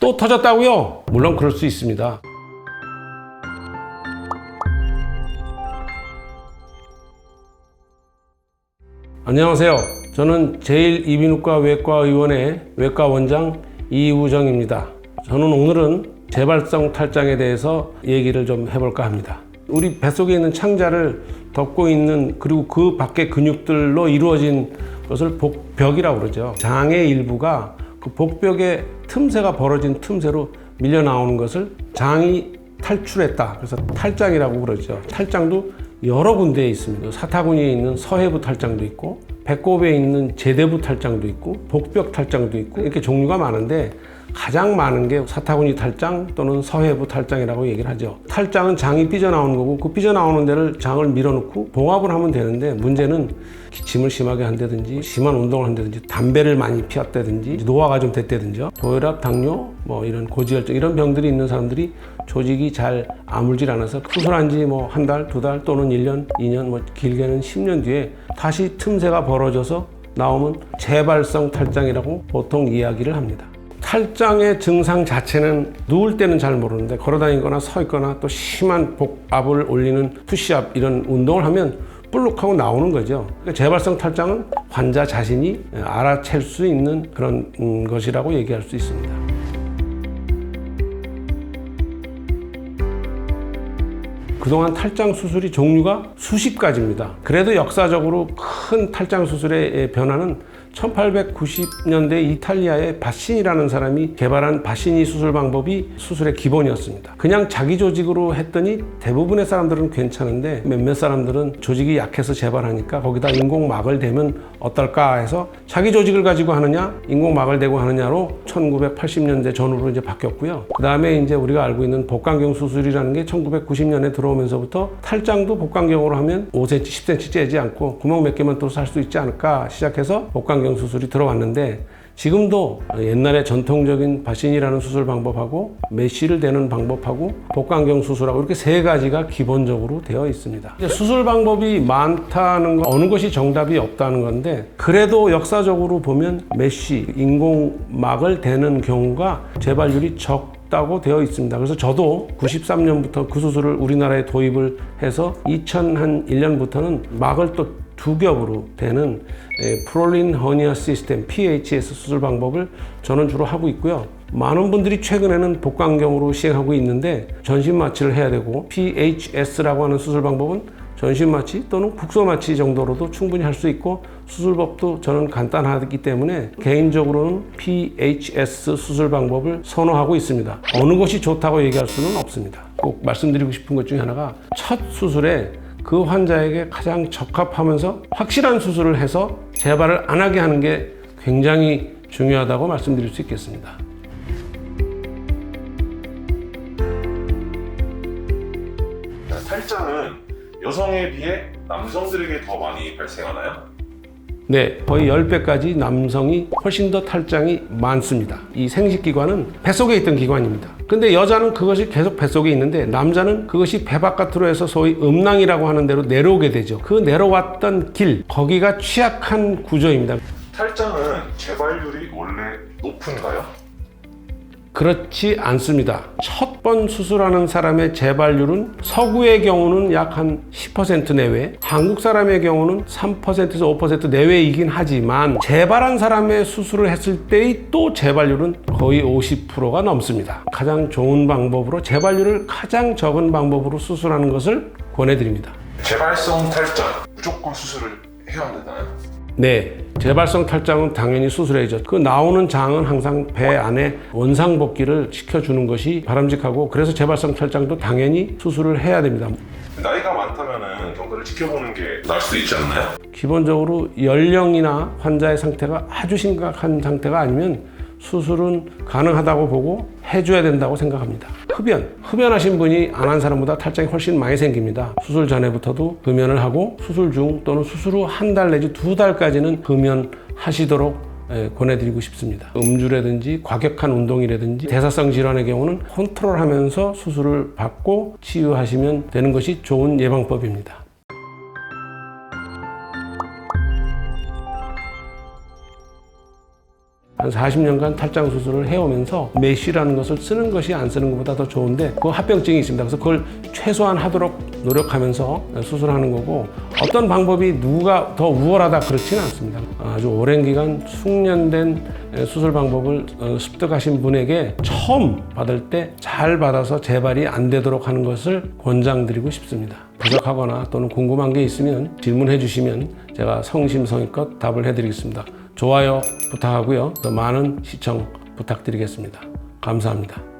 또 터졌다고요? 물론 그럴 수 있습니다. 안녕하세요. 저는 제1이비인후과 외과의원의 외과원장 이우정입니다. 저는 오늘은 재발성 탈장에 대해서 얘기를 좀 해볼까 합니다. 우리 뱃속에 있는 창자를 덮고 있는, 그리고 그 밖의 근육들로 이루어진 것을 복벽이라고 그러죠. 장의 일부가 그 복벽의 틈새가 벌어진 틈새로 밀려 나오는 것을 장이 탈출했다. 그래서 탈장이라고 그러죠. 탈장도 여러 군데에 있습니다. 사타구니에 있는 서해부 탈장도 있고, 배꼽에 있는 제대부 탈장도 있고, 복벽 탈장도 있고, 이렇게 종류가 많은데 가장 많은 게 사타구니 탈장 또는 서해부 탈장이라고 얘기를 하죠. 탈장은 장이 삐져나오는 거고, 그 삐져나오는 데를 장을 밀어넣고 봉합을 하면 되는데, 문제는 기침을 심하게 한다든지 심한 운동을 한다든지 담배를 많이 피웠다든지 노화가 좀 됐다든지 고혈압, 당뇨, 이런 고지혈증 이런 병들이 있는 사람들이 조직이 잘 아물질 않아서 수술한 지 한 달, 두 달 또는 1년, 2년, 길게는 10년 뒤에 다시 틈새가 벌어져서 나오면 재발성 탈장이라고 보통 이야기를 합니다. 탈장의 증상 자체는 누울 때는 잘 모르는데 걸어다니거나 서 있거나 또 심한 복압을 올리는 푸시업 이런 운동을 하면 볼록하고 나오는 거죠. 그러니까 재발성 탈장은 환자 자신이 알아챌 수 있는 그런 것이라고 얘기할 수 있습니다. 그동안 탈장 수술이 종류가 수십 가지입니다. 그래도 역사적으로 큰 탈장 수술의 변화는 1890년대 이탈리아의 바시니라는 사람이 개발한 바시니 수술 방법이 수술의 기본이었습니다. 그냥 자기 조직으로 했더니 대부분의 사람들은 괜찮은데 몇몇 사람들은 조직이 약해서 재발하니까 거기다 인공막을 대면 어떨까 해서 자기 조직을 가지고 하느냐 인공막을 대고 하느냐로 1980년대 전후로 이제 바뀌었고요. 그 다음에 이제 우리가 알고 있는 복강경 수술이라는 게 1990년에 들어오면서부터 탈장도 복강경으로 하면 5cm, 10cm 째지 않고 구멍 몇 개만 또 살 수 있지 않을까 시작해서 복강경 수술이 들어왔는데, 지금도 옛날에 전통적인 바시니라는 수술 방법하고 메쉬를 대는 방법하고 복강경 수술하고 이렇게 세 가지가 기본적으로 되어 있습니다. 이제 수술 방법이 많다는 건 어느 것이 정답이 없다는 건데, 그래도 역사적으로 보면 메쉬, 인공막을 대는 경우가 재발률이 적다고 되어 있습니다. 그래서 저도 93년부터 그 수술을 우리나라에 도입을 해서 2001년부터는 막을 또 두 겹으로 되는 프롤린 허니아 시스템 PHS 수술 방법을 저는 주로 하고 있고요. 많은 분들이 최근에는 복강경으로 시행하고 있는데 전신 마취를 해야 되고, PHS라고 하는 수술 방법은 전신 마취 또는 국소 마취 정도로도 충분히 할 수 있고, 수술법도 저는 간단하기 때문에 개인적으로는 PHS 수술 방법을 선호하고 있습니다. 어느 것이 좋다고 얘기할 수는 없습니다. 꼭 말씀드리고 싶은 것 중에 하나가, 첫 수술에 그 환자에게 가장 적합하면서 확실한 수술을 해서 재발을 안 하게 하는 게 굉장히 중요하다고 말씀드릴 수 있겠습니다. 탈장은 여성에 비해 남성들에게 더 많이 발생하나요? 네, 거의 10배까지 남성이 훨씬 더 탈장이 많습니다. 이 생식기관은 뱃속에 있던 기관입니다. 근데 여자는 그것이 계속 뱃속에 있는데, 남자는 그것이 배 바깥으로 해서 소위 음낭이라고 하는 대로 내려오게 되죠. 그 내려왔던 길, 거기가 취약한 구조입니다. 탈장은 재발률이 원래 높은가요? 그렇지 않습니다. 첫 번 수술하는 사람의 재발률은 서구의 경우는 약 한 10% 내외, 한국 사람의 경우는 3%에서 5% 내외이긴 하지만 재발한 사람의 수술을 했을 때의 또 재발률은 거의 50%가 넘습니다. 가장 좋은 방법으로, 재발률을 가장 적은 방법으로 수술하는 것을 권해드립니다. 재발성 탈장 무조건 수술을 해야 되나요? 네, 재발성 탈장은 당연히 수술해야죠. 그 나오는 장은 항상 배 안에 원상복귀를 시켜주는 것이 바람직하고, 그래서 재발성 탈장도 당연히 수술을 해야 됩니다. 나이가 많다면 경과를 지켜보는 게 나을 수도 있지 않나요? 기본적으로 연령이나 환자의 상태가 아주 심각한 상태가 아니면 수술은 가능하다고 보고 해줘야 된다고 생각합니다. 흡연하신 분이 안 한 사람보다 탈장이 훨씬 많이 생깁니다. 수술 전에부터도 금연을 하고, 수술 중 또는 수술 후 한 달 내지 두 달까지는 금연하시도록 권해드리고 싶습니다. 음주라든지 과격한 운동이라든지 대사성 질환의 경우는 컨트롤하면서 수술을 받고 치유하시면 되는 것이 좋은 예방법입니다. 한 40년간 탈장 수술을 해오면서 메쉬라는 것을 쓰는 것이 안 쓰는 것보다 더 좋은데 그 합병증이 있습니다. 그래서 그걸 최소한 하도록 노력하면서 수술하는 거고 어떤 방법이 누가 더 우월하다 그렇지는 않습니다. 아주 오랜 기간 숙련된 수술 방법을 습득하신 분에게 처음 받을 때 잘 받아서 재발이 안 되도록 하는 것을 권장드리고 싶습니다. 부족하거나 또는 궁금한 게 있으면 질문해 주시면 제가 성심성의껏 답을 해드리겠습니다. 좋아요 부탁하고요. 더 많은 시청 부탁드리겠습니다. 감사합니다.